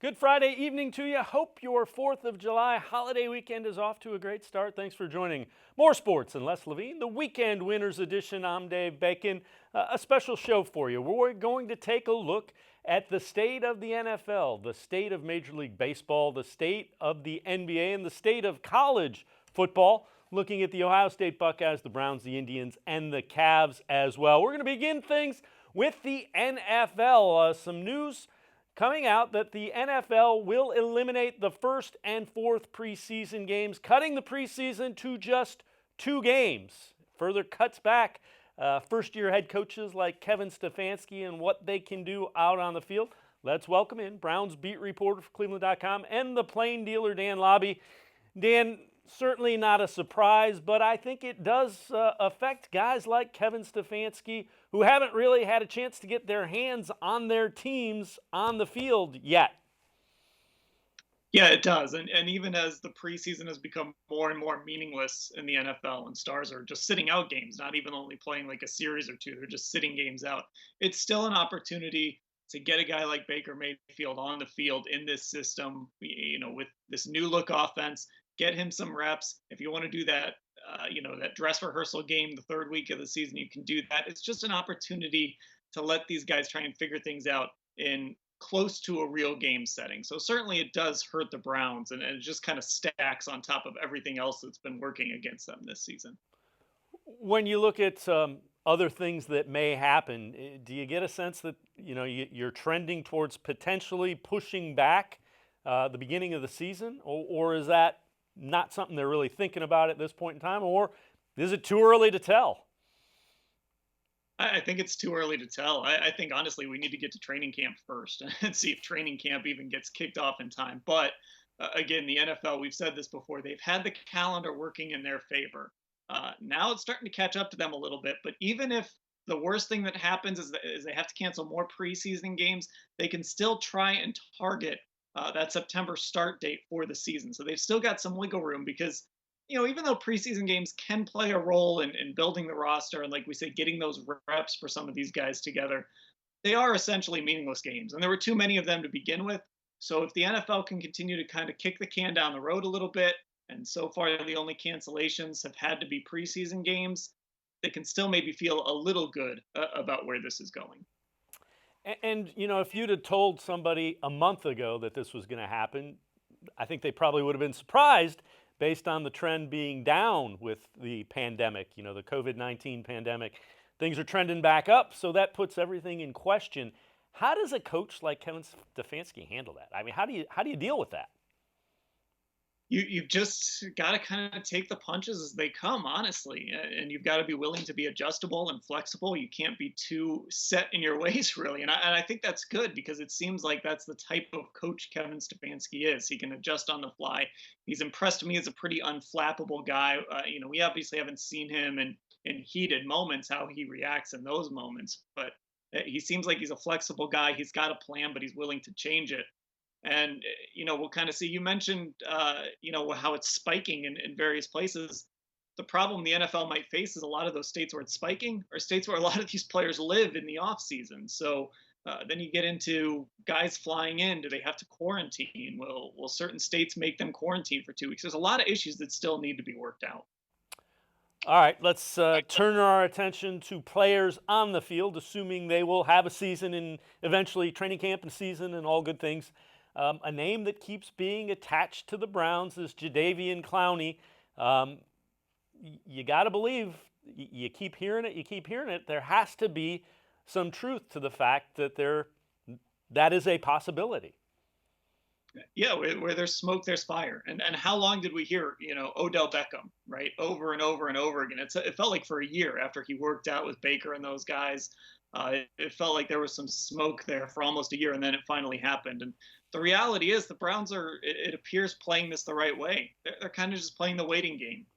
Good Friday evening to you. Hope your 4th of July holiday weekend is off to a great start. Thanks for joining More Sports and Less Levine, the Weekend Winners Edition. I'm Dave Bacon. A special show for you. We're going to take a look at the state of the NFL, the state of Major League Baseball, the state of the NBA, and the state of college football. Looking at the Ohio State Buckeyes, the Browns, the Indians, and the Cavs as well. We're going to begin things with the NFL. Some news coming out that the NFL will eliminate the first and fourth preseason games, cutting the preseason to just 2 games. Further cuts back first-year head coaches like Kevin Stefanski and what they can do out on the field. Let's welcome in Browns beat reporter for cleveland.com and the plain dealer Dan Labbe. Dan, certainly not a surprise, but I think it does affect guys like Kevin Stefanski who haven't really had a chance to get their hands on their teams on the field yet. Yeah, it does. And even as the preseason has become more and more meaningless in the NFL and stars are just sitting out games, not even only playing like a series or two, they're just sitting games out. It's still an opportunity to get a guy like Baker Mayfield on the field in this system, with this new look offense, get him some reps. If you want to do that, that dress rehearsal game the third week of the season, you can do that. It's just an opportunity to let these guys try and figure things out in close to a real game setting. So certainly it does hurt the Browns, and it just kind of stacks on top of everything else that's been working against them this season. When you look at other things that may happen, do you get a sense that you're trending towards potentially pushing back the beginning of the season, or is that not something they're really thinking about at this point in time, or is it too early to tell? I think it's too early to tell. I think, honestly, we need to get to training camp first and see if training camp even gets kicked off in time. But again, the NFL, we've said this before, they've had the calendar working in their favor. Now it's starting to catch up to them a little bit. But even if the worst thing that happens is they have to cancel more preseason games, they can still try and target that September start date for the season. So they've still got some wiggle room because, even though preseason games can play a role in building the roster and, like we say, getting those reps for some of these guys together, they are essentially meaningless games. And there were too many of them to begin with. So if the NFL can continue to kind of kick the can down the road a little bit, and so far the only cancellations have had to be preseason games, they can still maybe feel a little good about where this is going. And, if you'd have told somebody a month ago that this was going to happen, I think they probably would have been surprised based on the trend being down with the pandemic, the COVID-19 pandemic. Things are trending back up, so that puts everything in question. How does a coach like Kevin Stefanski handle that? I mean, how do you deal with that? You've just got to kind of take the punches as they come, honestly, and you've got to be willing to be adjustable and flexible. You can't be too set in your ways, really, and I think that's good because it seems like that's the type of coach Kevin Stefanski is. He can adjust on the fly. He's impressed me as a pretty unflappable guy. We obviously haven't seen him in heated moments, how he reacts in those moments, but he seems like he's a flexible guy. He's got a plan, but he's willing to change it. And, we'll kind of see, you mentioned, how it's spiking in various places. The problem the NFL might face is a lot of those states where it's spiking are states where a lot of these players live in the off season. So then you get into guys flying in. Do they have to quarantine? Will certain states make them quarantine for 2 weeks? There's a lot of issues that still need to be worked out. All right, let's turn our attention to players on the field, assuming they will have a season and eventually training camp and season and all good things. A name that keeps being attached to the Browns is Jadeveon Clowney. You got to believe, you keep hearing it, there has to be some truth to the fact that that is a possibility. Yeah, where there's smoke, there's fire. And how long did we hear, Odell Beckham, right? Over and over and over again. It felt like for a year after he worked out with Baker and those guys. It felt like there was some smoke there for almost a year, and then it finally happened. And the reality is the Browns are, it appears, playing this the right way. They're kind of just playing the waiting game.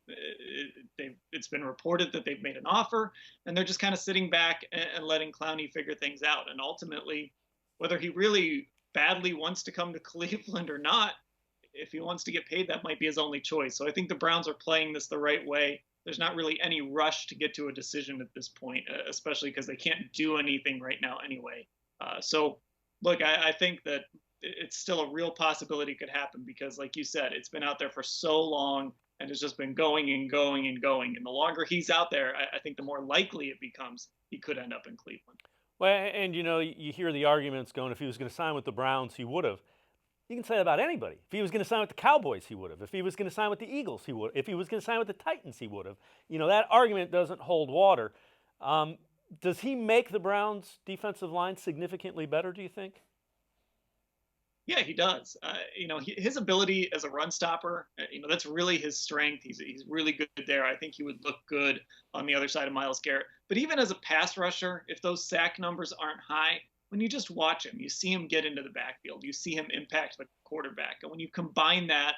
It's been reported that they've made an offer, and they're just kind of sitting back and letting Clowney figure things out. And ultimately, whether he really badly wants to come to Cleveland or not, if he wants to get paid, that might be his only choice. So I think the Browns are playing this the right way. There's not really any rush to get to a decision at this point, especially because they can't do anything right now anyway. So, look, I think that it's still a real possibility could happen because, like you said, it's been out there for so long and it's just been going and going and going. And the longer he's out there, I think the more likely it becomes he could end up in Cleveland. Well, and you hear the arguments going, if he was going to sign with the Browns, he would have. You can say that about anybody. If he was going to sign with the Cowboys, he would have. If he was going to sign with the Eagles, he would. If he was going to sign with the Titans, he would have. That argument doesn't hold water. Does he make the Browns' defensive line significantly better, do you think? Yeah, he does. His ability as a run stopper, that's really his strength. He's really good there. I think he would look good on the other side of Myles Garrett. But even as a pass rusher, if those sack numbers aren't high, when you just watch him, you see him get into the backfield. You see him impact the quarterback. And when you combine that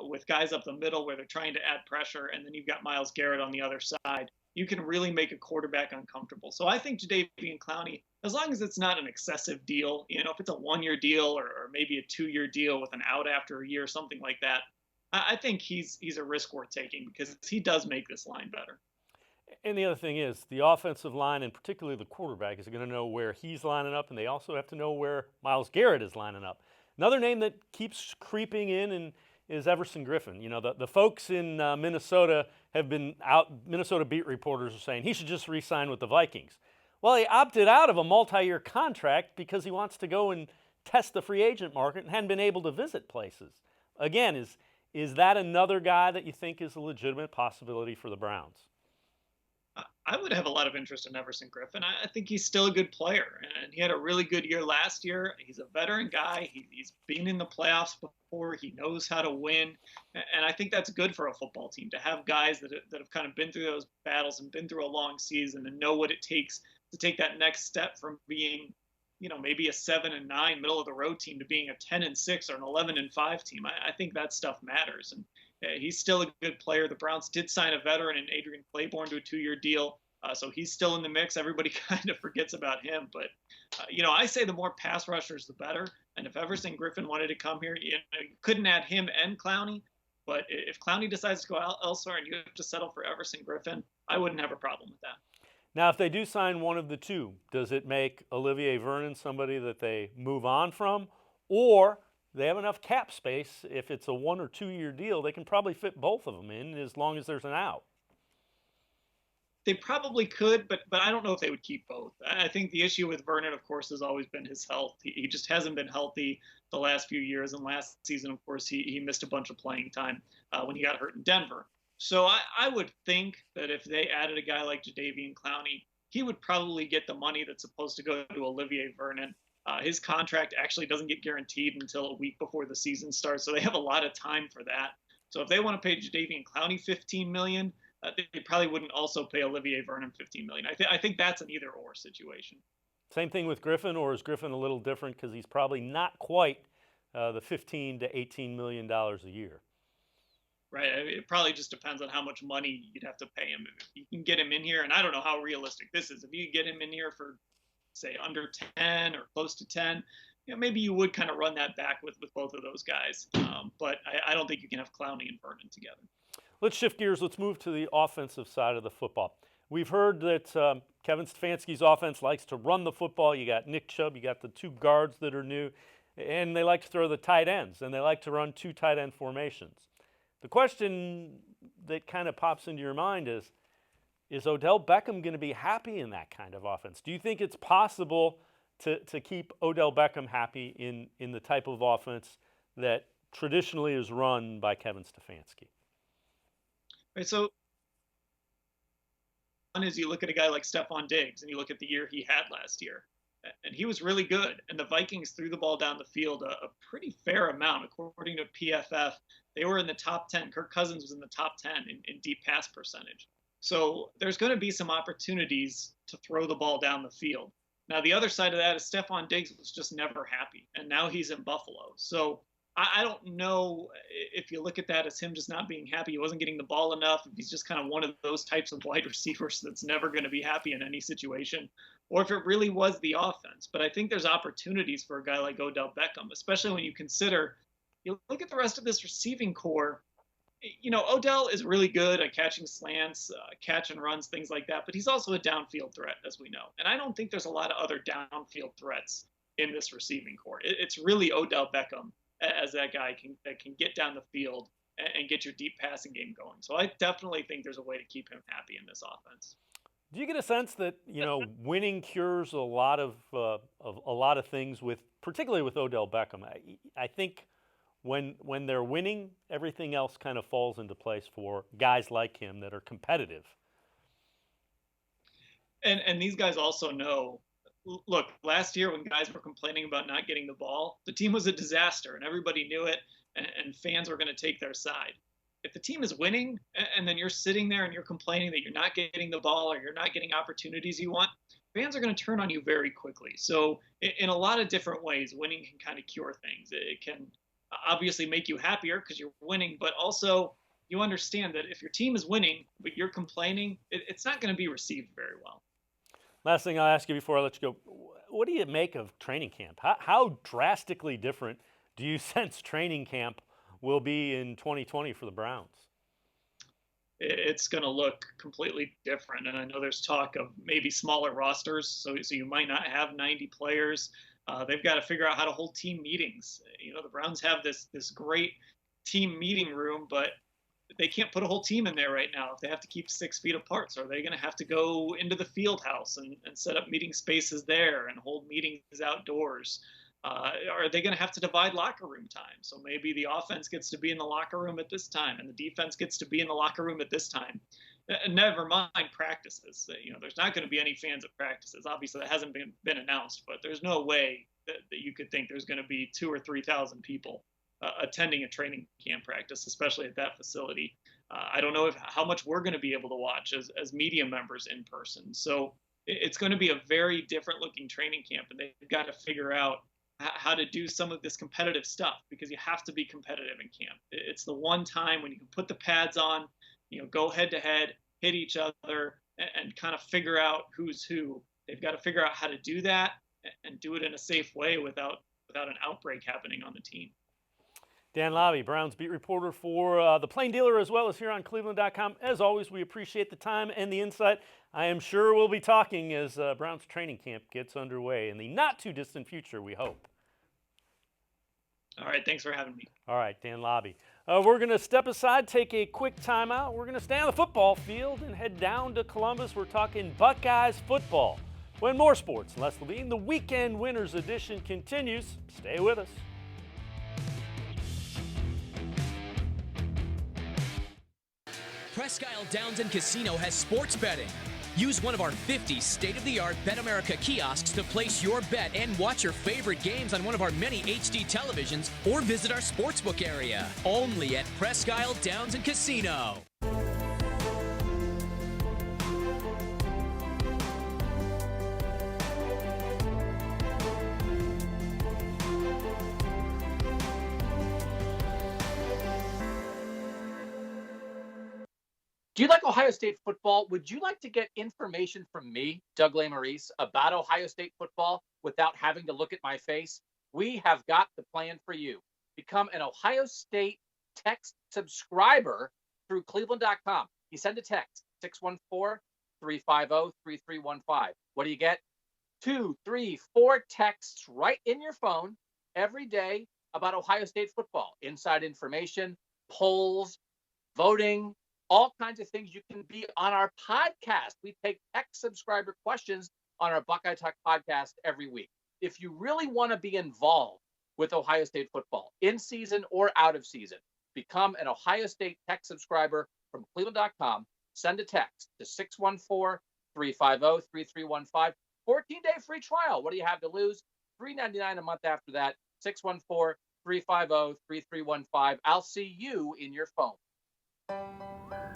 with guys up the middle where they're trying to add pressure, and then you've got Myles Garrett on the other side, you can really make a quarterback uncomfortable. So I think Jadeveon Clowney, as long as it's not an excessive deal, if it's a 1-year deal or maybe a 2-year deal with an out after a year or something like that, I think he's a risk worth taking because he does make this line better. And the other thing is the offensive line, and particularly the quarterback, is going to know where he's lining up, and they also have to know where Myles Garrett is lining up. Another name that keeps creeping in is Everson Griffin. The folks in Minnesota have been out. Minnesota beat reporters are saying he should just re-sign with the Vikings. Well, he opted out of a multi-year contract because he wants to go and test the free agent market and hadn't been able to visit places. Again, is that another guy that you think is a legitimate possibility for the Browns? I would have a lot of interest in Everson Griffin. I think he's still a good player, and he had a really good year last year. He's a veteran guy. He's been in the playoffs before. He knows how to win, and I think that's good for a football team to have guys that have kind of been through those battles and been through a long season and know what it takes to take that next step from being, maybe a 7-9 middle of the road team to being a 10-6 or an 11-5 team. I think that stuff matters, and he's still a good player. The Browns did sign a veteran in Adrian Claiborne to a 2-year deal, so he's still in the mix. Everybody kind of forgets about him, but I say the more pass rushers, the better. And if Everson Griffin wanted to come here, you couldn't add him and Clowney. But if Clowney decides to go elsewhere and you have to settle for Everson Griffin, I wouldn't have a problem with that. Now, if they do sign one of the two, does it make Olivier Vernon somebody that they move on from, or they have enough cap space? If it's a 1 or 2 year deal, they can probably fit both of them in as long as there's an out. They probably could, but I don't know if they would keep both. I think the issue with Vernon, of course, has always been his health. He just hasn't been healthy the last few years. And last season, of course, he missed a bunch of playing time when he got hurt in Denver. So I would think that if they added a guy like Jadeveon Clowney, he would probably get the money that's supposed to go to Olivier Vernon. His contract actually doesn't get guaranteed until a week before the season starts, so they have a lot of time for that. So if they want to pay Jadeveon Clowney $15 million, they probably wouldn't also pay Olivier Vernon $15 million. I think that's an either-or situation. Same thing with Griffin, or is Griffin a little different because he's probably not quite the $15 to $18 million a year? Right. It probably just depends on how much money you'd have to pay him. If you can get him in here, and I don't know how realistic this is, if you get him in here for, say, under 10 or close to 10, maybe you would kind of run that back with both of those guys. But I don't think you can have Clowney and Vernon together. Let's shift gears. Let's move to the offensive side of the football. We've heard that Kevin Stefanski's offense likes to run the football. You got Nick Chubb, you got the two guards that are new, and they like to throw the tight ends, and they like to run 2 tight end formations. The question that kind of pops into your mind is Odell Beckham going to be happy in that kind of offense? Do you think it's possible to keep Odell Beckham happy in the type of offense that traditionally is run by Kevin Stefanski? Right, so one is you look at a guy like Stephon Diggs and you look at the year he had last year, and he was really good. And the Vikings threw the ball down the field a pretty fair amount. According to PFF, they were in the top 10. Kirk Cousins was in the top 10 in deep pass percentage. So there's going to be some opportunities to throw the ball down the field. Now, the other side of that is Stephon Diggs was just never happy, and now he's in Buffalo. So I don't know if you look at that as him just not being happy. He wasn't getting the ball enough. If he's just kind of one of those types of wide receivers that's never going to be happy in any situation, or if it really was the offense. But I think there's opportunities for a guy like Odell Beckham, especially when you consider, you look at the rest of this receiving core. Odell is really good at catching slants, catch and runs, things like that. But he's also a downfield threat, as we know. And I don't think there's a lot of other downfield threats in this receiving core. It's really Odell Beckham as that guy that can get down the field and get your deep passing game going. So I definitely think there's a way to keep him happy in this offense. Do you get a sense that winning cures a lot of a lot of things with, particularly with Odell Beckham? I think when they're winning, everything else kind of falls into place for guys like him that are competitive. And these guys also know. Look, last year when guys were complaining about not getting the ball, the team was a disaster, and everybody knew it, and fans were going to take their side. If the team is winning, and then you're sitting there and you're complaining that you're not getting the ball or you're not getting opportunities you want, fans are going to turn on you very quickly. So in a lot of different ways, winning can kind of cure things. It can obviously make you happier because you're winning, but also you understand that if your team is winning but you're complaining, it's not going to be received very well. Last thing I'll ask you before I let you go, what do you make of training camp? How drastically different do you sense training camp will be in 2020 for the Browns? It's going to look completely different. And I know there's talk of maybe smaller rosters, so you might not have 90 players. They've got to figure out how to hold team meetings. The Browns have this great team meeting room, but they can't put a whole team in there right now if they have to keep 6 feet apart. So are they going to have to go into the field house and set up meeting spaces there and hold meetings outdoors? Are they going to have to divide locker room time? So maybe the offense gets to be in the locker room at this time and the defense gets to be in the locker room at this time. Never mind practices. There's not going to be any fans at practices. Obviously, that hasn't been announced, but there's no way that you could think there's going to be 2,000 or 3,000 people attending a training camp practice, especially at that facility. I don't know how much we're going to be able to watch as media members in person. So it's going to be a very different looking training camp, and they've got to figure out how to do some of this competitive stuff because you have to be competitive in camp. It's the one time when you can put the pads on, go head to head, hit each other, and kind of figure out who's who. They've got to figure out how to do that and do it in a safe way without an outbreak happening on the team. Dan Labbe, Browns beat reporter for the Plain Dealer as well as here on cleveland.com. As always, we appreciate the time and the insight. I am sure we'll be talking as Browns training camp gets underway in the not-too-distant future, we hope. All right, thanks for having me. All right, Dan Labbe. We're going to step aside, take a quick timeout. We're going to stay on the football field and head down to Columbus. We're talking Buckeyes football. When more sports and less Levine, the Weekend Winners edition continues. Stay with us. Presque Isle Downs and Casino has sports betting. Use one of our 50 state-of-the-art Bet America kiosks to place your bet and watch your favorite games on one of our many HD televisions or visit our sportsbook area. Only at Presque Isle Downs and Casino. Do you like Ohio State football? Would you like to get information from me, Doug Lesmerises, about Ohio State football without having to look at my face? We have got the plan for you. Become an Ohio State text subscriber through cleveland.com. You send a text, 614-350-3315. What do you get? 2, 3, 4 texts right in your phone every day about Ohio State football. Inside information, polls, voting, all kinds of things. You can be on our podcast. We take text subscriber questions on our Buckeye Talk podcast every week. If you really want to be involved with Ohio State football, in season or out of season, become an Ohio State text subscriber from cleveland.com. Send a text to 614-350-3315. 14-day free trial. What do you have to lose? $3.99 a month after that. 614-350-3315. I'll see you in your phone.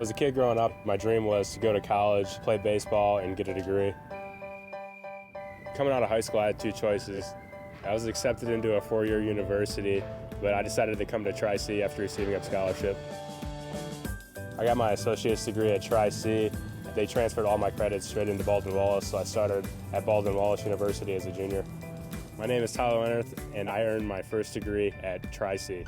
As a kid growing up, my dream was to go to college, play baseball, and get a degree. Coming out of high school, I had 2 choices. I was accepted into a 4-year university, but I decided to come to Tri-C after receiving a scholarship. I got my associate's degree at Tri-C. They transferred all my credits straight into Baldwin-Wallace, so I started at Baldwin-Wallace University as a junior. My name is Tyler Leonard, and I earned my first degree at Tri-C.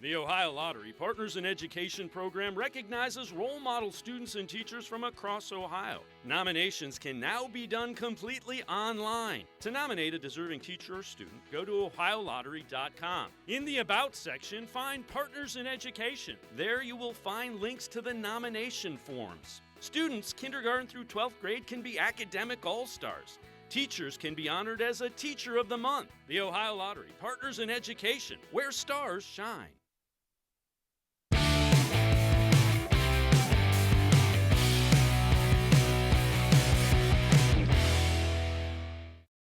The Ohio Lottery Partners in Education program recognizes role model students and teachers from across Ohio. Nominations can now be done completely online. To nominate a deserving teacher or student, go to ohiolottery.com. In the About section, find Partners in Education. There you will find links to the nomination forms. Students, kindergarten through 12th grade, can be academic all-stars. Teachers can be honored as a Teacher of the Month. The Ohio Lottery Partners in Education, where stars shine.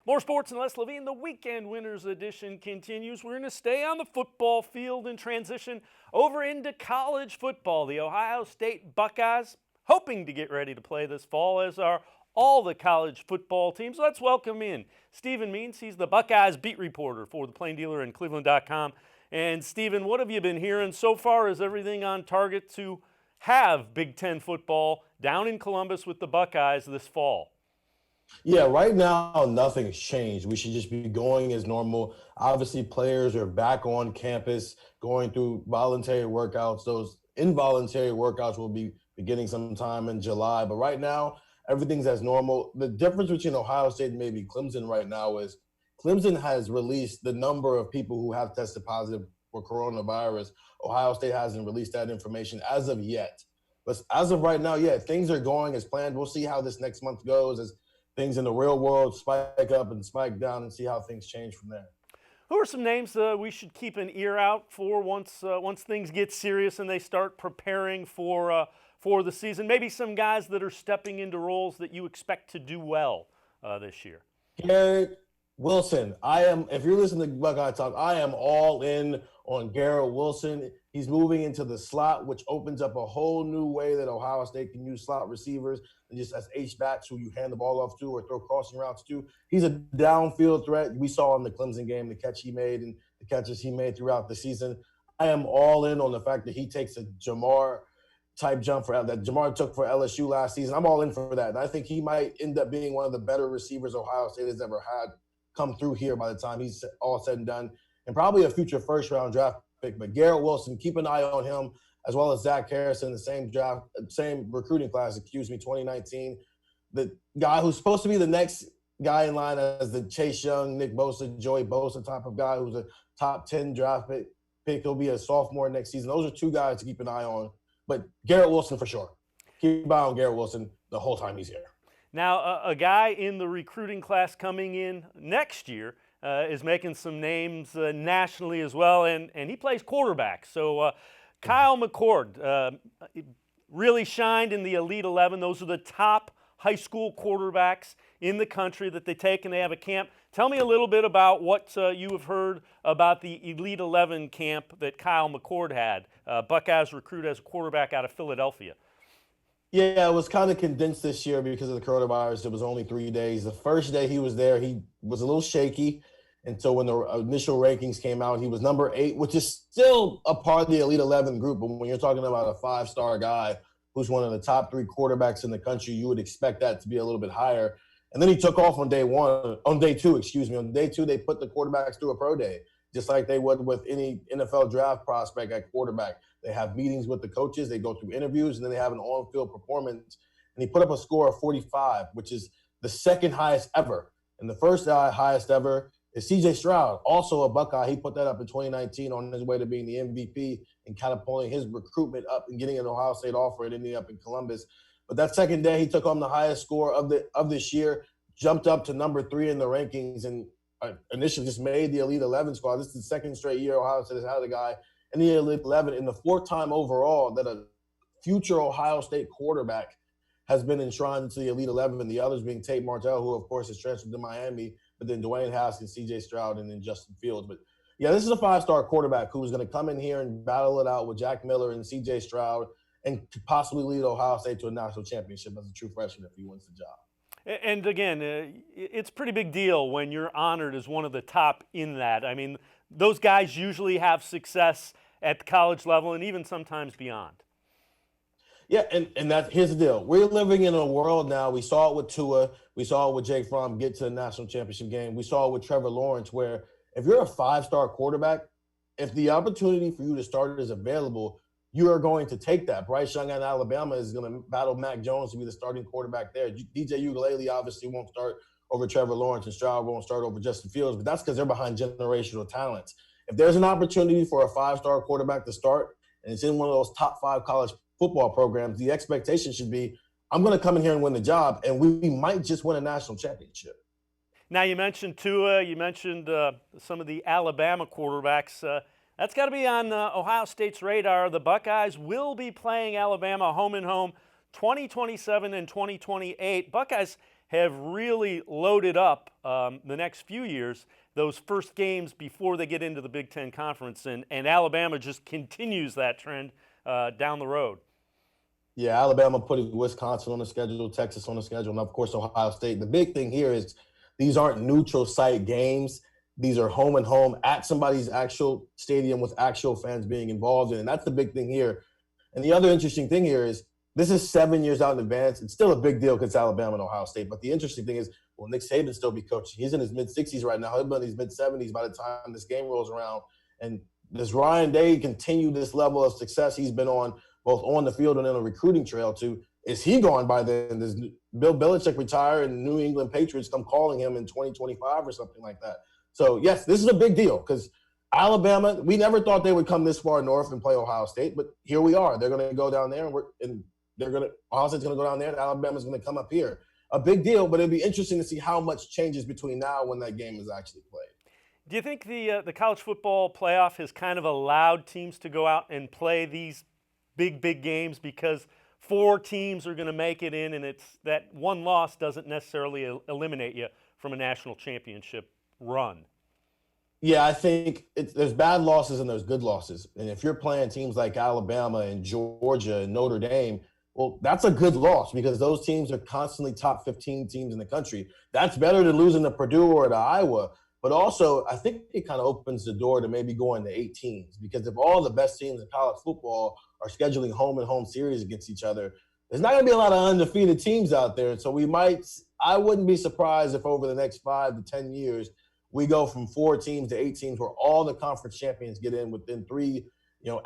More sports and less Levine. The weekend winners edition continues. We're going to stay on the football field and transition over into college football. The Ohio State Buckeyes hoping to get ready to play this fall, as are all the college football teams. Let's welcome in Stephen Means. He's the Buckeyes beat reporter for the Plain Dealer and cleveland.com. And Stephen, what have you been hearing so far? Is everything on target to have Big Ten football down in Columbus with the Buckeyes this fall? Yeah, right now, nothing's changed. We should just be going as normal. Obviously, players are back on campus going through voluntary workouts. Those involuntary workouts will be beginning sometime in July. But right now, everything's as normal. The difference between Ohio State and maybe Clemson right now is Clemson has released the number of people who have tested positive for coronavirus. Ohio State hasn't released that information as of yet. But as of right now, yeah, things are going as planned. We'll see how this next month goes as things in the real world spike up and spike down, and see how things change from there. Who are some names we should keep an ear out for once things get serious and they start preparing for the season? Maybe some guys that are stepping into roles that you expect to do well this year. Garrett Wilson. If you're listening to Buckeye Talk, I am all in on Garrett Wilson. He's moving into the slot, which opens up a whole new way that Ohio State can use slot receivers and just as H-backs who you hand the ball off to or throw crossing routes to. He's a downfield threat. We saw in the Clemson game the catch he made and the catches he made throughout the season. I am all in on the fact that he takes a Jamar-type jump that Jamar took for LSU last season. I'm all in for that. And I think he might end up being one of the better receivers Ohio State has ever had come through here by the time he's all said and done, and probably a future first-round draft pick. But Garrett Wilson, keep an eye on him, as well as Zach Harrison, the same recruiting class, 2019. The guy who's supposed to be the next guy in line as the Chase Young, Nick Bosa, Joey Bosa type of guy who's a top 10 draft pick. He'll be a sophomore next season. Those are two guys to keep an eye on. But Garrett Wilson for sure. Keep an eye on Garrett Wilson the whole time he's here. Now, a guy in the recruiting class coming in next year is making some names nationally as well, and he plays quarterback. So Kyle McCord really shined in the Elite 11. Those are the top high school quarterbacks in the country that they take, and they have a camp. Tell me a little bit about what you have heard about the Elite 11 camp that Kyle McCord had. Buckeyes recruit as a quarterback out of Philadelphia. Yeah, it was kind of condensed this year because of the coronavirus. It was only 3 days. The first day he was there, he was a little shaky. And so when the initial rankings came out, he was number 8, which is still a part of the Elite 11 group. But when you're talking about a 5-star guy who's one of the top 3 quarterbacks in the country, you would expect that to be a little bit higher. And then he took off on day 2. On day 2, they put the quarterbacks through a pro day, just like they would with any NFL draft prospect at quarterback. They have meetings with the coaches, they go through interviews, and then they have an on-field performance. And he put up a score of 45, which is the second highest ever. And the first highest ever is C.J. Stroud, also a Buckeye. He put that up in 2019 on his way to being the MVP and kind of pulling his recruitment up and getting an Ohio State offer and ending up in Columbus. But that second day, he took home the highest score of this year, jumped up to number 3 in the rankings, and initially just made the Elite 11 squad. This is the second straight year Ohio State has had a guy in the Elite 11, and the 4th time overall that a future Ohio State quarterback has been enshrined into the Elite 11, and the others being Tate Martell, who, of course, is transferred to Miami, but then Dwayne Haskins, C.J. Stroud, and then Justin Fields. But, yeah, this is a 5-star quarterback who's going to come in here and battle it out with Jack Miller and C.J. Stroud and could possibly lead Ohio State to a national championship as a true freshman if he wins the job. And again, it's a pretty big deal when you're honored as one of the top in that. I mean, those guys usually have success at the college level and even sometimes beyond. Yeah, and here's the deal. We're living in a world now. We saw it with Tua. We saw it with Jake Fromm get to the national championship game. We saw it with Trevor Lawrence, where if you're a 5-star quarterback, if the opportunity for you to start is available, you are going to take that. Bryce Young at Alabama is going to battle Mac Jones to be the starting quarterback there. DJ Uiagalelei obviously won't start over Trevor Lawrence, and Stroud won't start over Justin Fields, but that's because they're behind generational talents. If there's an opportunity for a 5-star quarterback to start, and it's in one of those top 5 college football programs, the expectation should be, I'm going to come in here and win the job, and we might just win a national championship. Now, you mentioned Tua, you mentioned some of the Alabama quarterbacks. That's got to be on Ohio State's radar. The Buckeyes will be playing Alabama home and home 2027 and 2028. Buckeyes have really loaded up the next few years, those first games before they get into the Big Ten Conference, and Alabama just continues that trend down the road. Yeah, Alabama putting Wisconsin on the schedule, Texas on the schedule, and of course Ohio State. The big thing here is these aren't neutral site games. These are home and home at somebody's actual stadium with actual fans being involved in. And that's the big thing here. And the other interesting thing here is this is 7 years out in advance. It's still a big deal because it's Alabama and Ohio State. But the interesting thing is, will Nick Saban still be coaching? He's in his mid-60s right now. He'll be in his mid-70s by the time this game rolls around. And does Ryan Day continue this level of success he's been on, both on the field and in a recruiting trail to? Is he gone by then? Does Bill Belichick retire and New England Patriots come calling him in 2025 or something like that? So, yes, this is a big deal because Alabama, we never thought they would come this far north and play Ohio State, but here we are. They're going to go down there, and Ohio State's going to go down there, and Alabama's going to come up here. A big deal, but it'll be interesting to see how much changes between now and when that game is actually played. Do you think the college football playoff has kind of allowed teams to go out and play these big games because 4 teams are going to make it in, and it's that one loss doesn't necessarily eliminate you from a national championship run? Yeah, I think there's bad losses and there's good losses. And if you're playing teams like Alabama and Georgia and Notre Dame, well, that's a good loss because those teams are constantly top 15 teams in the country. That's better than losing to Purdue or to Iowa. But also, I think it kind of opens the door to maybe going to 8 teams because if all the best teams in college football are scheduling home and home series against each other, there's not going to be a lot of undefeated teams out there. And so I wouldn't be surprised if over the next 5 to 10 years, we go from 4 teams to 8 teams where all the conference champions get in within 3,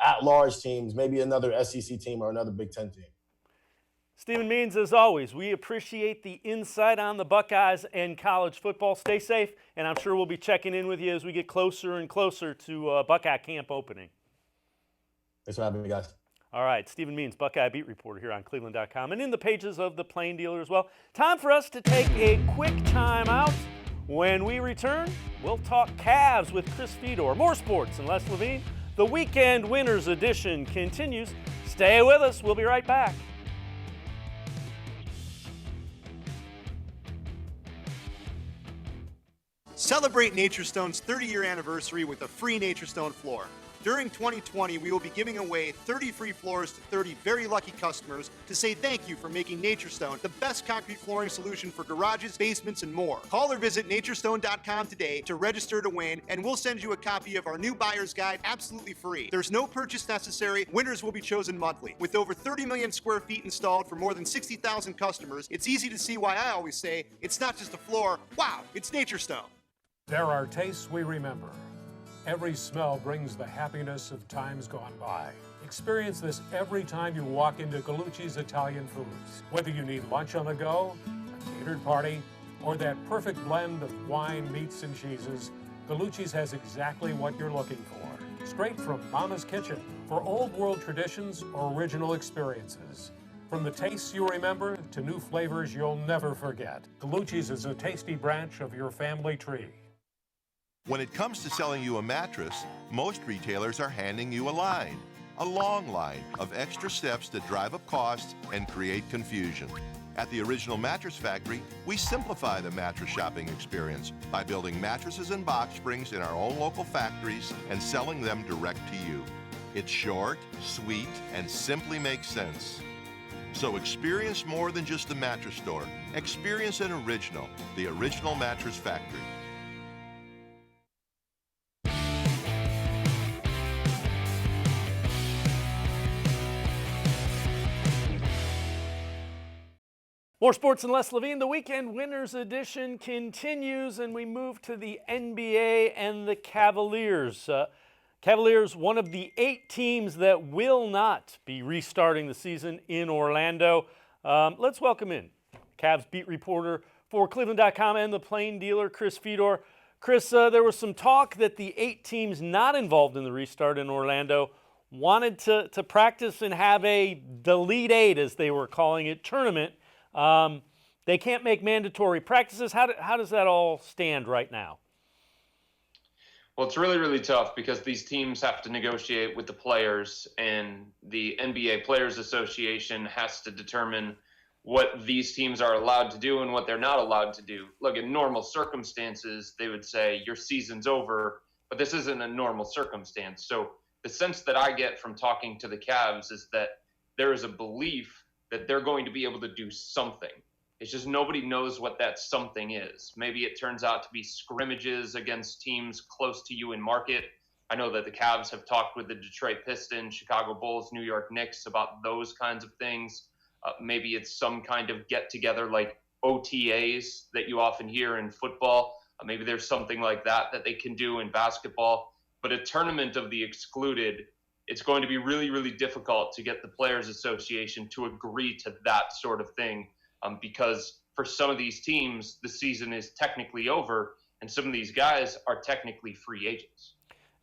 at-large teams, maybe another SEC team or another Big Ten team. Stephen Means, as always, we appreciate the insight on the Buckeyes and college football. Stay safe, and I'm sure we'll be checking in with you as we get closer and closer to Buckeye camp opening. Thanks for having me, guys. All right, Stephen Means, Buckeye beat reporter here on cleveland.com and in the pages of the Plain Dealer as well. Time for us to take a quick time out. When we return, we'll talk Cavs with Chris Fedor. More sports and less Levine. The Weekend Winners Edition continues. Stay with us. We'll be right back. Celebrate NatureStone's 30-year anniversary with a free NatureStone floor. During 2020, we will be giving away 30 free floors to 30 very lucky customers to say thank you for making NatureStone the best concrete flooring solution for garages, basements, and more. Call or visit naturestone.com today to register to win, and we'll send you a copy of our new buyer's guide absolutely free. There's no purchase necessary. Winners will be chosen monthly. With over 30 million square feet installed for more than 60,000 customers, it's easy to see why I always say it's not just a floor. Wow, it's NatureStone. There are tastes we remember. Every smell brings the happiness of times gone by. Experience this every time you walk into Gallucci's Italian Foods. Whether you need lunch on the go, a catered party, or that perfect blend of wine, meats, and cheeses, Gallucci's has exactly what you're looking for. Straight from Mama's Kitchen for old world traditions or original experiences. From the tastes you remember to new flavors you'll never forget. Gallucci's is a tasty branch of your family tree. When it comes to selling you a mattress, most retailers are handing you a long line of extra steps that drive up costs and create confusion. At the Original Mattress Factory, we simplify the mattress shopping experience by building mattresses and box springs in our own local factories and selling them direct to you. It's short, sweet, and simply makes sense. So experience more than just the mattress store. Experience an original, the Original Mattress Factory. More sports and less Levine. The Weekend Winners Edition continues, and we move to the NBA and the Cavaliers. Cavaliers, one of the 8 teams that will not be restarting the season in Orlando. Let's welcome in Cavs beat reporter for cleveland.com and the Plain Dealer, Chris Fedor. Chris, there was some talk that the 8 teams not involved in the restart in Orlando wanted to practice and have the Elite 8, as they were calling it, tournament. They can't make mandatory practices. How does that all stand right now? Well, it's really, really tough because these teams have to negotiate with the players, and the NBA Players Association has to determine what these teams are allowed to do and what they're not allowed to do. Look, in normal circumstances, they would say your season's over, but this isn't a normal circumstance. So the sense that I get from talking to the Cavs is that there is a belief that they're going to be able to do something. It's just nobody knows what that something is. Maybe it turns out to be scrimmages against teams close to you in market. I know that the Cavs have talked with the Detroit Pistons, Chicago Bulls, New York Knicks about those kinds of things. Maybe it's some kind of get-together like OTAs that you often hear in football. Maybe there's something like that they can do in basketball. But a tournament of the excluded, it's going to be really, really difficult to get the Players Association to agree to that sort of thing. Because for some of these teams, the season is technically over, and some of these guys are technically free agents.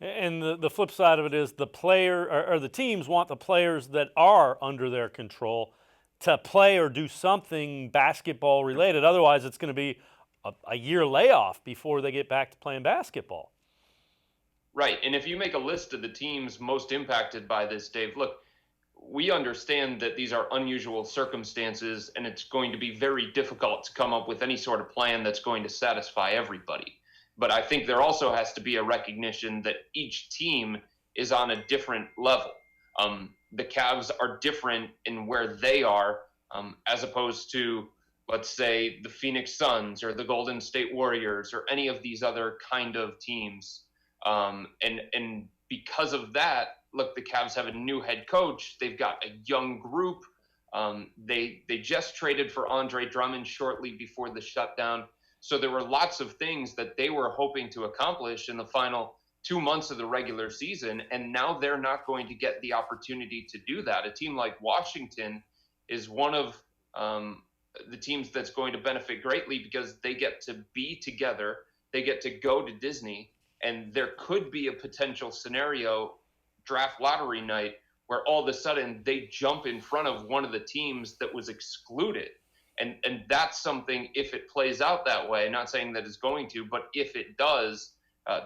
And the flip side of it is the teams want the players that are under their control to play or do something basketball related. Otherwise, it's going to be a year layoff before they get back to playing basketball. Right, and if you make a list of the teams most impacted by this, Dave, look, we understand that these are unusual circumstances, and it's going to be very difficult to come up with any sort of plan that's going to satisfy everybody. But I think there also has to be a recognition that each team is on a different level. The Cavs are different in where they are, as opposed to, let's say, the Phoenix Suns or the Golden State Warriors or any of these other kind of teams. And because of that, look, the Cavs have a new head coach. They've got a young group. They just traded for Andre Drummond shortly before the shutdown. So there were lots of things that they were hoping to accomplish in the final 2 months of the regular season, and now they're not going to get the opportunity to do that. A team like Washington is one of the teams that's going to benefit greatly because they get to be together. They get to go to Disney, and there could be a potential scenario draft lottery night where all of a sudden they jump in front of one of the teams that was excluded. And that's something, if it plays out that way, not saying that it's going to, but if it does,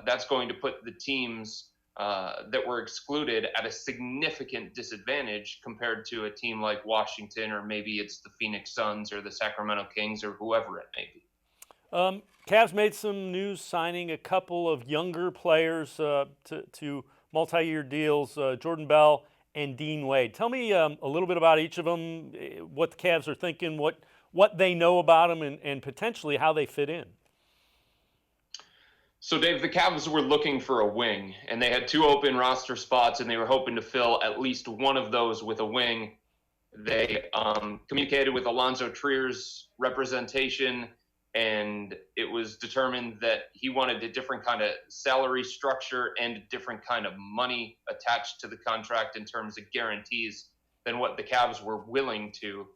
that's going to put the teams that were excluded at a significant disadvantage compared to a team like Washington, or maybe it's the Phoenix Suns or the Sacramento Kings or whoever it may be. Cavs made some news signing a couple of younger players to multi-year deals, Jordan Bell and Dean Wade. Tell me a little bit about each of them, what the Cavs are thinking, what they know about them, and potentially how they fit in. So, Dave, the Cavs were looking for a wing, and they had 2 open roster spots, and they were hoping to fill at least one of those with a wing. They communicated with Alonzo Trier's representation, and it was determined that he wanted a different kind of salary structure and a different kind of money attached to the contract in terms of guarantees than what the Cavs were willing to.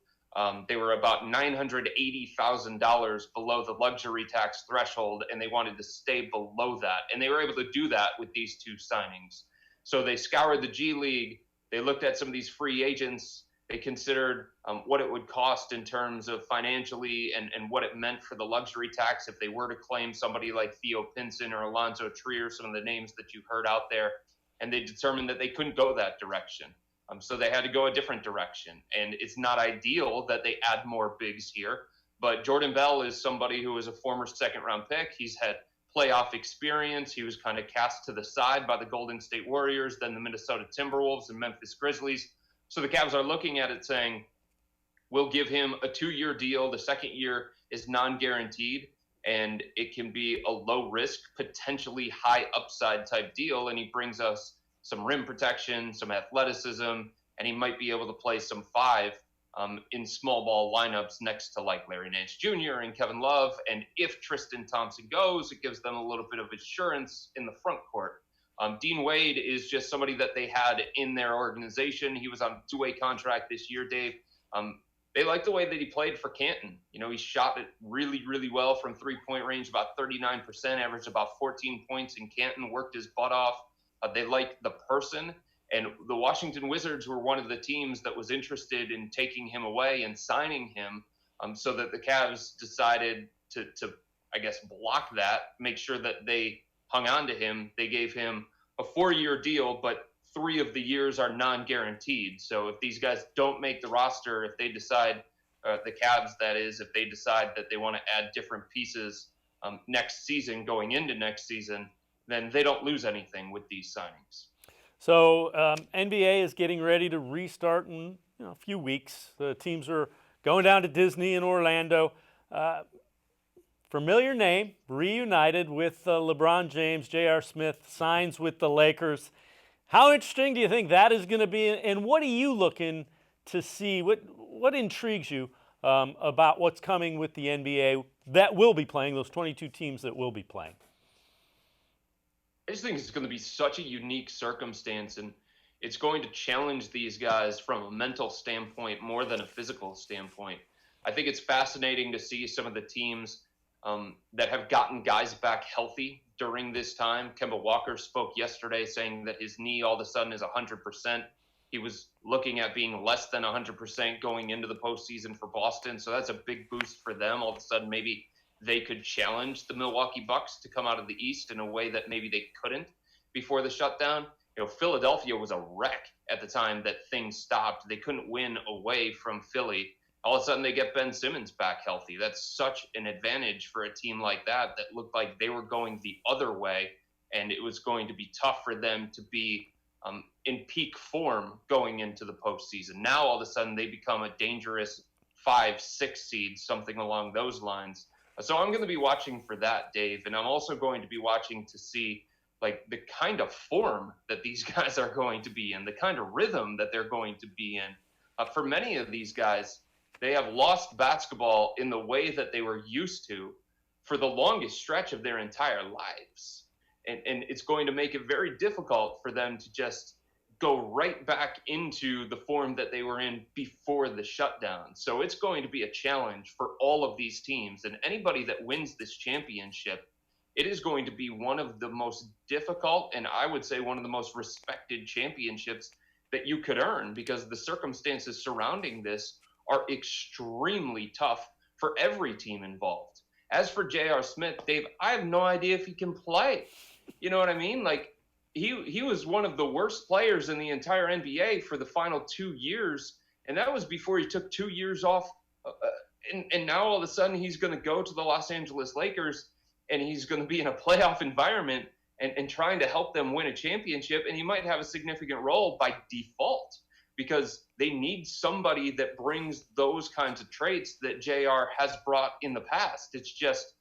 They were about $980,000 below the luxury tax threshold, and they wanted to stay below that. And they were able to do that with these 2 signings. So they scoured the G League. They looked at some of these free agents. They considered what it would cost in terms of financially and what it meant for the luxury tax if they were to claim somebody like Theo Pinson or Alonzo Trier, some of the names that you've heard out there. And they determined that they couldn't go that direction. So they had to go a different direction. And it's not ideal that they add more bigs here. But Jordan Bell is somebody who is a former second-round pick. He's had playoff experience. He was kind of cast to the side by the Golden State Warriors, then the Minnesota Timberwolves and Memphis Grizzlies. So the Cavs are looking at it saying, we'll give him a 2-year deal. The second year is non-guaranteed, and it can be a low-risk, potentially high-upside type deal. And he brings us some rim protection, some athleticism, and he might be able to play some 5 in small ball lineups next to like Larry Nance Jr. and Kevin Love. And if Tristan Thompson goes, it gives them a little bit of assurance in the front court. Dean Wade is just somebody that they had in their organization. He was on a two-way contract this year, Dave. They like the way that he played for Canton. You know, he shot it really, really well from three-point range, about 39%, averaged about 14 points in Canton, worked his butt off. They liked the person. And the Washington Wizards were one of the teams that was interested in taking him away and signing him, so that the Cavs decided to, I guess, block that, make sure that they hung on to him. They gave him a 4-year deal, but 3 of the years are non-guaranteed. So if these guys don't make the roster, if they decide, the Cavs that is, if they decide that they want to add different pieces next season, going into next season, then they don't lose anything with these signings. So NBA is getting ready to restart in a few weeks. The teams are going down to Disney in Orlando. Familiar name, reunited with LeBron James. J.R. Smith signs with the Lakers. How interesting do you think that is going to be? And what are you looking to see? What intrigues you about what's coming with the NBA that will be playing, those 22 teams that will be playing? I just think it's going to be such a unique circumstance, and it's going to challenge these guys from a mental standpoint more than a physical standpoint. I think it's fascinating to see some of the teams that have gotten guys back healthy during this time. Kemba Walker spoke yesterday saying that his knee all of a sudden is 100%. He was looking at being less than 100% going into the postseason for Boston, so that's a big boost for them. All of a sudden, maybe they could challenge the Milwaukee Bucks to come out of the East in a way that maybe they couldn't before the shutdown. You know, Philadelphia was a wreck at the time that things stopped. They couldn't win away from Philly. All of a sudden, they get Ben Simmons back healthy. That's such an advantage for a team like that looked like they were going the other way, and it was going to be tough for them to be in peak form going into the postseason. Now, all of a sudden, they become a dangerous 5-6 seed, something along those lines. So I'm going to be watching for that, Dave, and I'm also going to be watching to see like the kind of form that these guys are going to be in, the kind of rhythm that they're going to be in. For many of these guys, they have lost basketball in the way that they were used to for the longest stretch of their entire lives. And it's going to make it very difficult for them to just go right back into the form that they were in before the shutdown. So it's going to be a challenge for all of these teams. And anybody that wins this championship, it is going to be one of the most difficult and I would say one of the most respected championships that you could earn, because the circumstances surrounding this are extremely tough for every team involved. As for J.R. Smith, Dave, I have no idea if he can play. You know what I mean? Like, he was one of the worst players in the entire NBA for the final 2 years, and that was before he took 2 years off. And now all of a sudden he's going to go to the Los Angeles Lakers, and he's going to be in a playoff environment and trying to help them win a championship, and he might have a significant role by default because they need somebody that brings those kinds of traits that JR has brought in the past. It's just,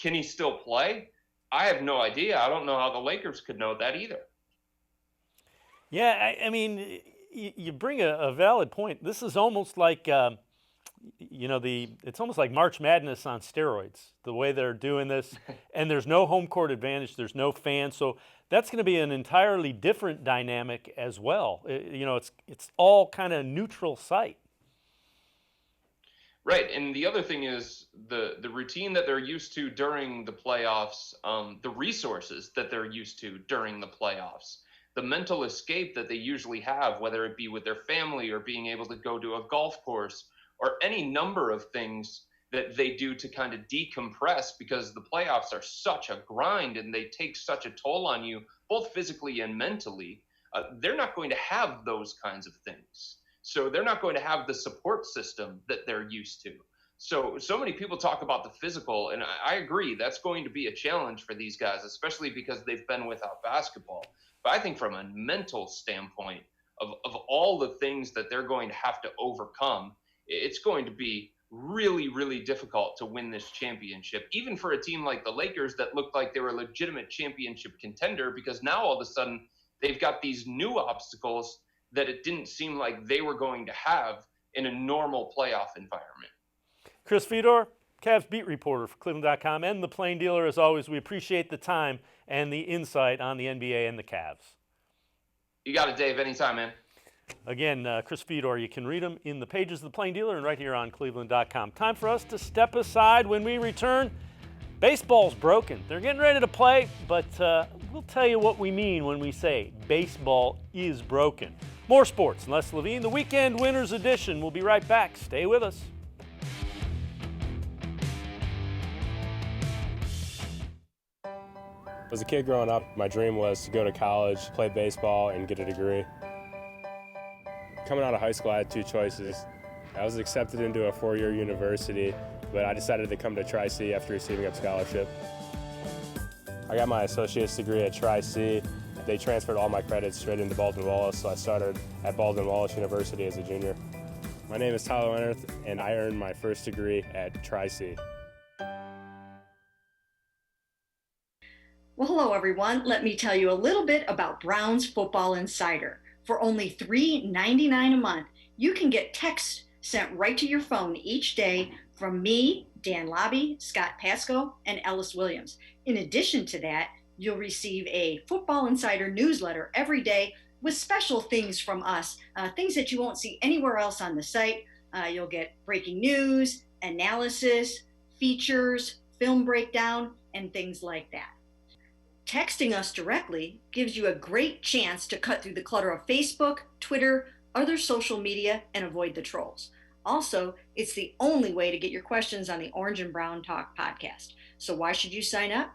can he still play? I have no idea. I don't know how the Lakers could know that either. Yeah, I mean, you bring a valid point. This is almost like, it's almost like March Madness on steroids, the way they're doing this. And there's no home court advantage. There's no fans. So that's going to be an entirely different dynamic as well. It's all kind of neutral site. Right, and the other thing is the routine that they're used to during the playoffs, the resources that they're used to during the playoffs, the mental escape that they usually have, whether it be with their family or being able to go to a golf course or any number of things that they do to kind of decompress, because the playoffs are such a grind and they take such a toll on you, both physically and mentally. They're not going to have those kinds of things. So they're not going to have the support system that they're used to. So many people talk about the physical, and I agree, that's going to be a challenge for these guys, especially because they've been without basketball. But I think from a mental standpoint of all the things that they're going to have to overcome, it's going to be really, really difficult to win this championship, even for a team like the Lakers that looked like they were a legitimate championship contender, because now all of a sudden they've got these new obstacles that it didn't seem like they were going to have in a normal playoff environment. Chris Fedor, Cavs beat reporter for cleveland.com and the Plain Dealer. As always, we appreciate the time and the insight on the NBA and the Cavs. You got it, Dave. Anytime, man. Again, Chris Fedor, you can read them in the pages of the Plain Dealer and right here on cleveland.com. Time for us to step aside. When we return, baseball's broken. They're getting ready to play, but we'll tell you what we mean when we say baseball is broken. More sports and less Levine, the Weekend Winners Edition. We'll be right back. Stay with us. As a kid growing up, my dream was to go to college, play baseball, and get a degree. Coming out of high school, I had two choices. I was accepted into a four-year university, but I decided to come to Tri-C after receiving a scholarship. I got my associate's degree at Tri-C. They transferred all my credits straight into Baldwin-Wallace, so I started at Baldwin-Wallace University as a junior. My name is Tyler Leonard, and I earned my first degree at Tri-C. Well, hello, everyone. Let me tell you a little bit about Brown's Football Insider. For only $3.99 a month, you can get texts sent right to your phone each day from me, Dan Labbe, Scott Pasco, and Ellis Williams. In addition to that, you'll receive a Football Insider newsletter every day with special things from us, things that you won't see anywhere else on the site. You'll get breaking news, analysis, features, film breakdown, and things like that. Texting us directly gives you a great chance to cut through the clutter of Facebook, Twitter, other social media, and avoid the trolls. Also, it's the only way to get your questions on the Orange and Brown Talk podcast. So why should you sign up?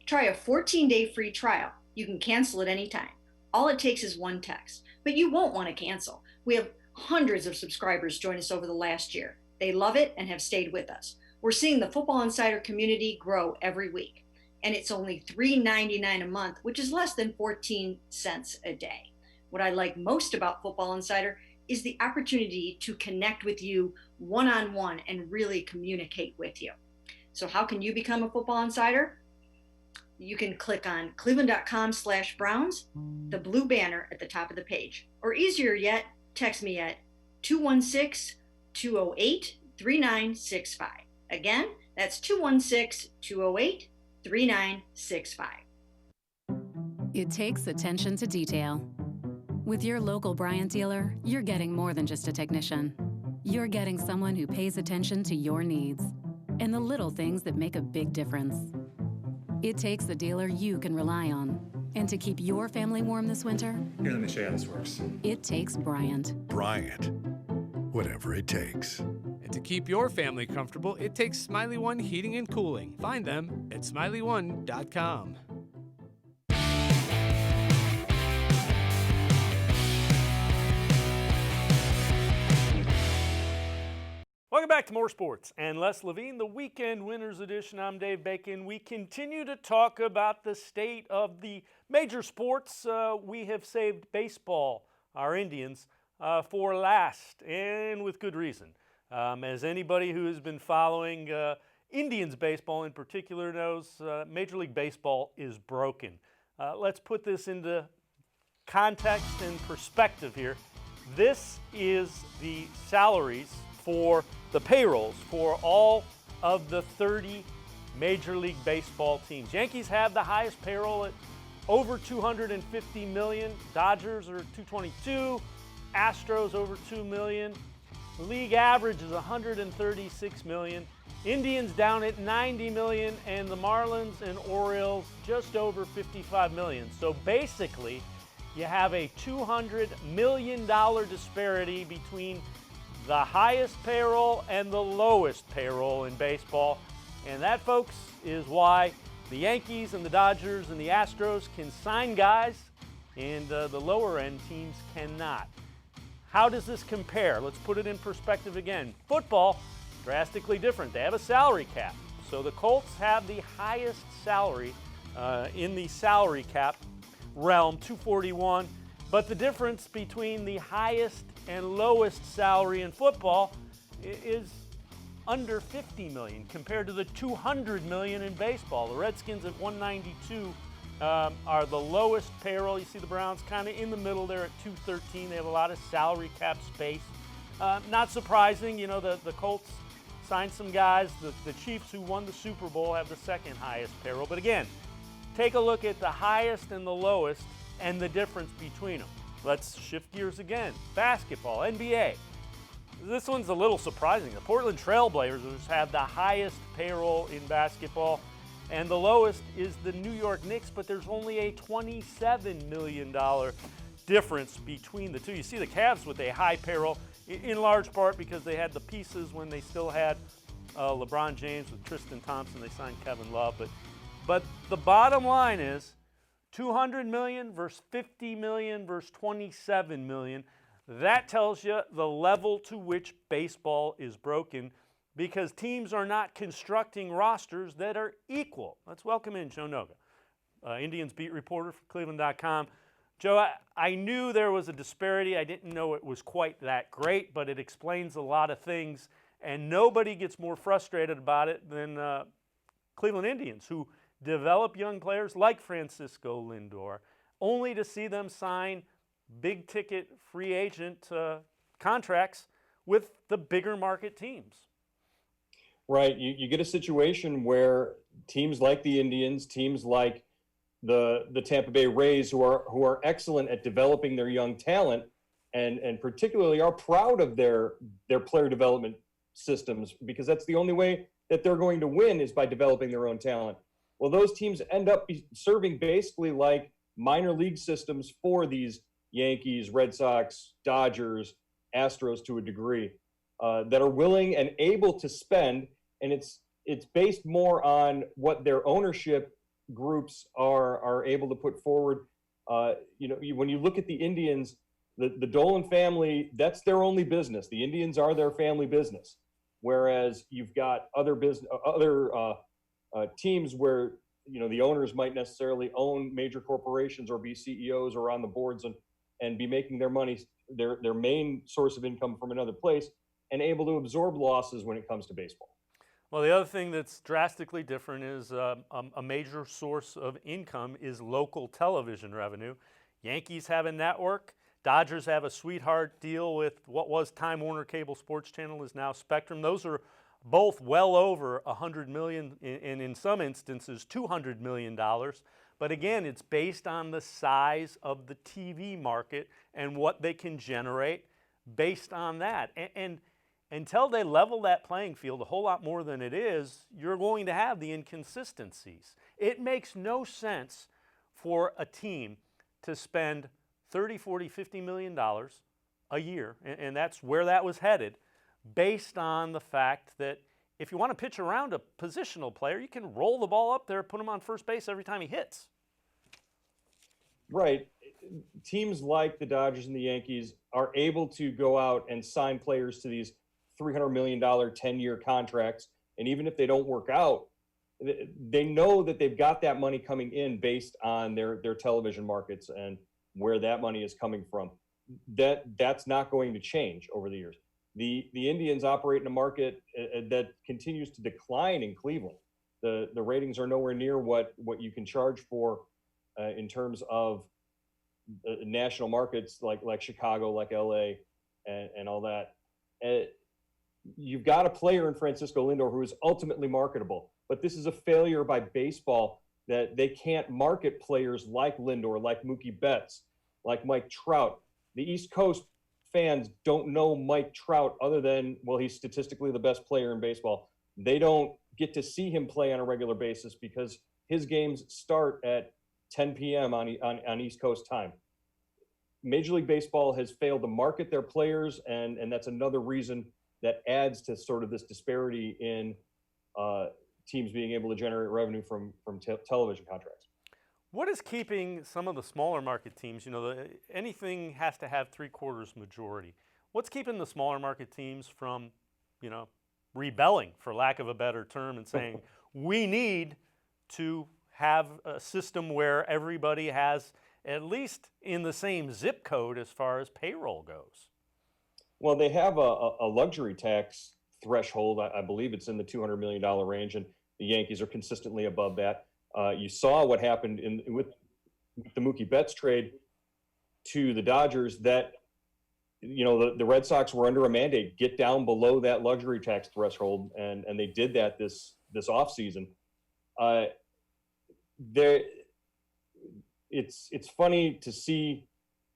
Try a 14-day free trial. You can cancel at any time. All it takes is one text, but you won't want to cancel. We have hundreds of subscribers join us over the last year. They love it and have stayed with us. We're seeing the Football Insider community grow every week. And it's only $3.99 a month, which is less than 14 cents a day. What I like most about Football Insider is the opportunity to connect with you one-on-one and really communicate with you. So how can you become a Football Insider? You can click on cleveland.com/Browns, the blue banner at the top of the page. Or easier yet, text me at 216-208-3965. Again, that's 216-208-3965. It takes attention to detail. With your local Bryant dealer, you're getting more than just a technician. You're getting someone who pays attention to your needs and the little things that make a big difference. It takes a dealer you can rely on. And to keep your family warm this winter, here, let me show you how this works. It takes Bryant. Bryant, whatever it takes. And to keep your family comfortable, it takes Smiley One Heating and Cooling. Find them at smiley1.com. Welcome back to More Sports and Less Levine, the Weekend Winners Edition. I'm Dave Bacon. We continue to talk about the state of the major sports. We have saved baseball, our Indians, for last, and with good reason. As anybody who has been following Indians baseball in particular knows, Major League Baseball is broken. Let's put this into context and perspective here. This is the salaries for the payrolls for all of the 30 Major League Baseball teams. Yankees have the highest payroll at over $250 million. Dodgers are 222. Astros over $2 million. The league average is $136 million. Indians down at $90 million, and the Marlins and Orioles just over $55 million. So basically, you have a $200 million disparity between the highest payroll and the lowest payroll in baseball. And that, folks, is why the Yankees and the Dodgers and the Astros can sign guys, and the lower-end teams cannot. How does this compare? Let's put it in perspective again. Football, drastically different. They have a salary cap. So the Colts have the highest salary in the salary cap realm, $241. But the difference between the highest and lowest salary in football is under $50 million compared to the $200 million in baseball. The Redskins at $192 are the lowest payroll. You see the Browns kind of in the middle there at $213. They have a lot of salary cap space. Not surprising, you know, the Colts signed some guys. The Chiefs, who won the Super Bowl, have the second highest payroll. But again, take a look at the highest and the lowest and the difference between them. Let's shift gears again. Basketball, NBA. This one's a little surprising. The Portland Trail Blazers have the highest payroll in basketball, and the lowest is the New York Knicks, but there's only a $27 million difference between the two. You see the Cavs with a high payroll, in large part because they had the pieces when they still had LeBron James with Tristan Thompson. They signed Kevin Love, but the bottom line is $200 million versus $50 million versus $27 million. That tells you the level to which baseball is broken, because teams are not constructing rosters that are equal. Let's welcome in Joe Noga, Indians beat reporter for cleveland.com. Joe, I knew there was a disparity. I didn't know it was quite that great, but it explains a lot of things, and nobody gets more frustrated about it than Cleveland Indians, who develop young players like Francisco Lindor, only to see them sign big-ticket free agent contracts with the bigger market teams. Right. You get a situation where teams like the Indians, teams like the Tampa Bay Rays, who are excellent at developing their young talent, and particularly are proud of their player development systems, because that's the only way that they're going to win is by developing their own talent. Well, those teams end up serving basically like minor league systems for these Yankees, Red Sox, Dodgers, Astros to a degree, that are willing and able to spend, and it's based more on what their ownership groups are able to put forward. When you look at the Indians, the Dolan family, that's their only business. The Indians are their family business, whereas you've got other teams where the owners might necessarily own major corporations or be CEOs or on the boards and be making their money, their main source of income from another place, and able to absorb losses when it comes to baseball. Well, the other thing that's drastically different is a major source of income is local television revenue. Yankees have a network. Dodgers have a sweetheart deal with what was Time Warner Cable Sports Channel, is now Spectrum. Those are both well over $100 million, and in some instances $200 million. But again, it's based on the size of the TV market and what they can generate based on that. And until they level that playing field a whole lot more than it is, you're going to have the inconsistencies. It makes no sense for a team to spend $30, $40, $50 million a year, and that's where that was headed, based on the fact that if you want to pitch around a positional player, you can roll the ball up there, put him on first base every time he hits. Right. Teams like the Dodgers and the Yankees are able to go out and sign players to these $300 million 10-year contracts. And even if they don't work out, they know that they've got that money coming in based on their television markets and where that money is coming from. That's not going to change over the years. The Indians operate in a market that continues to decline in Cleveland. The ratings are nowhere near what you can charge for in terms of national markets like Chicago, like LA, and all that. You've got a player in Francisco Lindor who is ultimately marketable, but this is a failure by baseball that they can't market players like Lindor, like Mookie Betts, like Mike Trout. The East Coast fans don't know Mike Trout other than, well, he's statistically the best player in baseball. They don't get to see him play on a regular basis because his games start at 10 p.m. on East Coast time. Major League Baseball has failed to market their players, and that's another reason that adds to sort of this disparity in teams being able to generate revenue from television contracts. What is keeping some of the smaller market teams, anything has to have 3/4 majority. What's keeping the smaller market teams from, rebelling, for lack of a better term, and saying, we need to have a system where everybody has at least in the same zip code as far as payroll goes? Well, they have a luxury tax threshold. I believe it's in the $200 million range, and the Yankees are consistently above that. You saw what happened with the Mookie Betts trade to the Dodgers, that the Red Sox were under a mandate, get down below that luxury tax threshold, and they did that this offseason. It's funny to see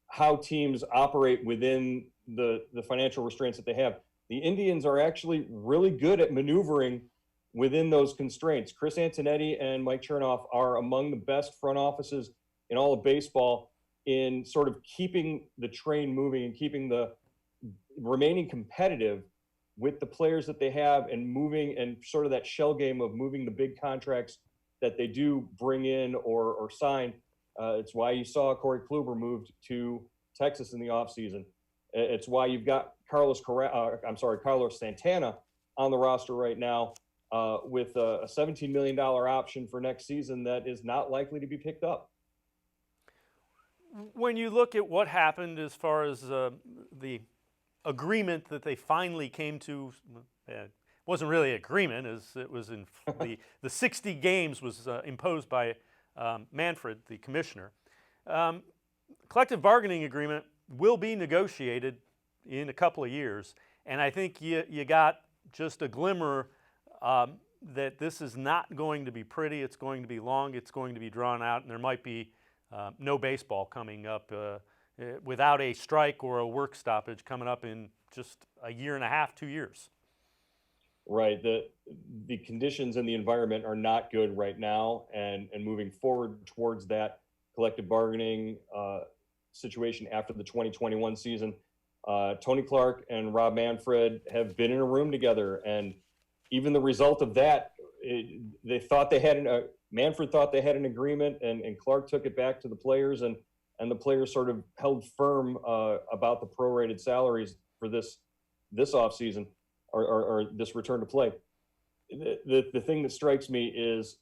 how teams operate within the financial restraints that they have. The Indians are actually really good at maneuvering within those constraints. Chris Antonetti and Mike Chernoff are among the best front offices in all of baseball in sort of keeping the train moving and keeping the remaining competitive with the players that they have, and moving, and sort of that shell game of moving the big contracts that they do bring in or sign. It's why you saw Corey Kluber moved to Texas in the offseason. It's why you've got Carlos Santana on the roster right now with a $17 million option for next season that is not likely to be picked up. When you look at what happened as far as the agreement that they finally came to, it wasn't really agreement, as it was in the 60 games was imposed by Manfred, the commissioner. Collective bargaining agreement will be negotiated in a couple of years, and I think you got just a glimmer that this is not going to be pretty. It's going to be long. It's going to be drawn out, and there might be no baseball coming up without a strike or a work stoppage coming up in just a year and a half, 2 years. Right. The conditions and the environment are not good right now, and moving forward towards that collective bargaining situation after the 2021 season. Tony Clark and Rob Manfred have been in a room together, and even the result of that, they thought they had Manfred thought they had an agreement, and Clark took it back to the players, and the players sort of held firm about the prorated salaries for this offseason or this return to play. The thing that strikes me is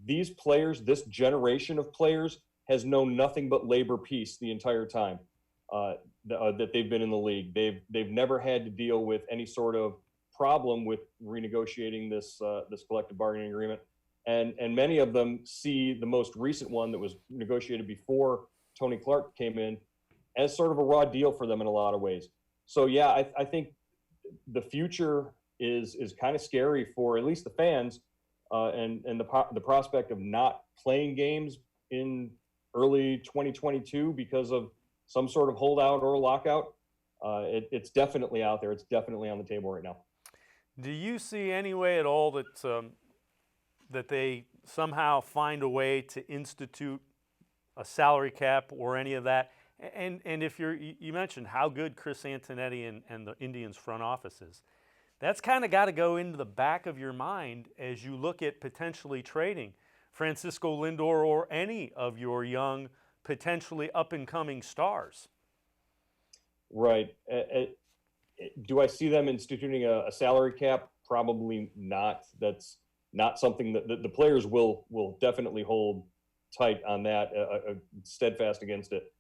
these players, this generation of players, has known nothing but labor peace the entire time that they've been in the league. They've never had to deal with any sort of problem with renegotiating this collective bargaining agreement, and many of them see the most recent one that was negotiated before Tony Clark came in as sort of a raw deal for them in a lot of ways. So yeah, I think the future is kind of scary for at least the fans, and the prospect of not playing games in early 2022 because of some sort of holdout or lockout. It's definitely out there. It's definitely on the table right now. Do you see any way at all that they somehow find a way to institute a salary cap or any of that? And if you mentioned how good Chris Antonetti and the Indians front office is, that's kind of got to go into the back of your mind as you look at potentially trading Francisco Lindor or any of your young, potentially up-and-coming stars. Right. Do I see them instituting a salary cap? Probably not. That's not something that the players will definitely hold tight on that, steadfast against it.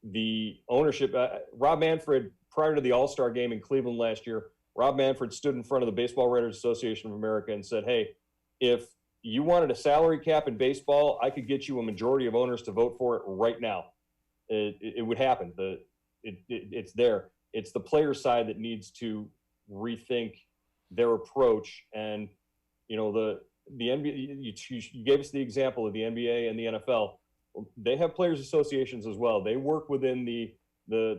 The ownership, Rob Manfred, prior to the All-Star game in Cleveland last year, Rob Manfred stood in front of the Baseball Writers Association of America and said, hey, if you wanted a salary cap in baseball, I could get you a majority of owners to vote for it right now. It would happen. It's there. It's the player side that needs to rethink their approach. And, the NBA, you gave us the example of the NBA and the NFL. They have players associations as well. They work within the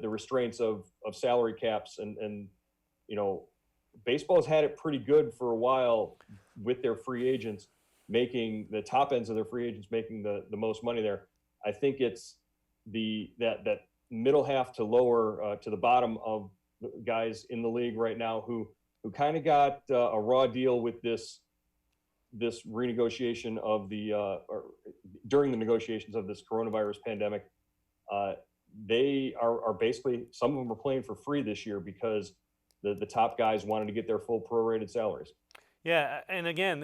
restraints of salary caps, and baseball's had it pretty good for a while with their free agents making the top ends of their free agents making the most money there. I think it's that middle half to lower to the bottom of the guys in the league right now who kind of got a raw deal with this renegotiation of or during the negotiations of this coronavirus pandemic. They are basically, some of them are playing for free this year because the top guys wanted to get their full prorated salaries. Yeah, and again,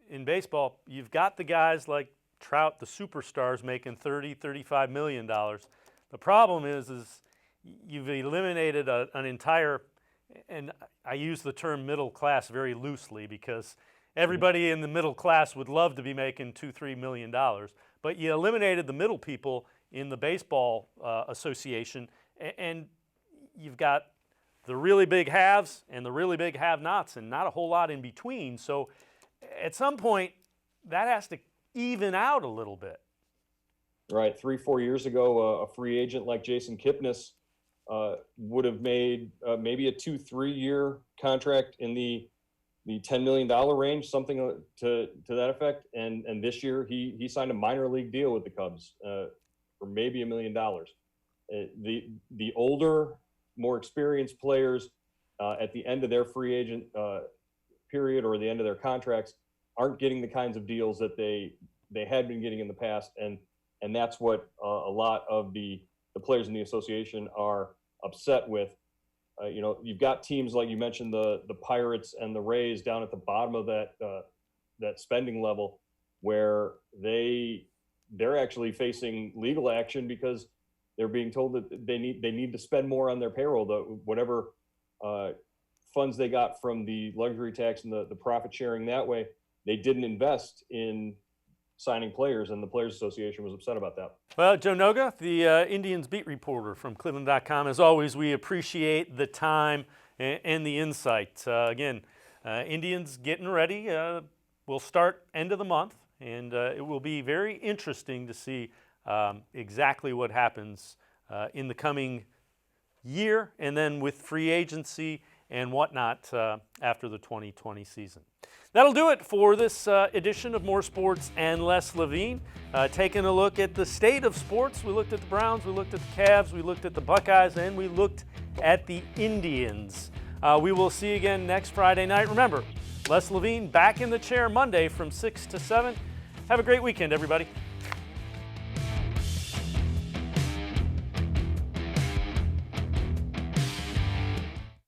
in baseball, you've got the guys like Trout, the superstars, making $30-35 million. The problem is you've eliminated an entire, and I use the term middle class very loosely because everybody in the middle class would love to be making $2-3 million, but you eliminated the middle people in the baseball association, And you've got the really big haves and the really big have-nots, and not a whole lot in between. So at some point, that has to even out a little bit. Right. 3-4 years ago, a free agent like Jason Kipnis would have made maybe a 2-3 year contract in the $10 million range, something to that effect. And this year he signed a minor league deal with the Cubs for maybe $1 million. The older, more experienced players at the end of their free agent period or the end of their contracts aren't getting the kinds of deals that they had been getting in the past. And that's what a lot of the players in the association are upset with. You've got teams like you mentioned, the Pirates and the Rays down at the bottom of that spending level, where they're actually facing legal action because they're being told that they need to spend more on their payroll. Whatever funds they got from the luxury tax and the profit sharing that way, they didn't invest in signing players, and the Players Association was upset about that. Well, Joe Noga, the Indians beat reporter from cleveland.com. As always, we appreciate the time and the insight. Again, Indians getting ready. We'll start end of the month, and it will be very interesting to see exactly what happens in the coming year, and then with free agency and whatnot after the 2020 season. That'll do it for this edition of More Sports and Less Levine. Taking a look at the state of sports. We looked at the Browns, we looked at the Cavs, we looked at the Buckeyes, and we looked at the Indians. We will see you again next Friday night. Remember, Les Levine back in the chair Monday from 6 to 7. Have a great weekend, everybody.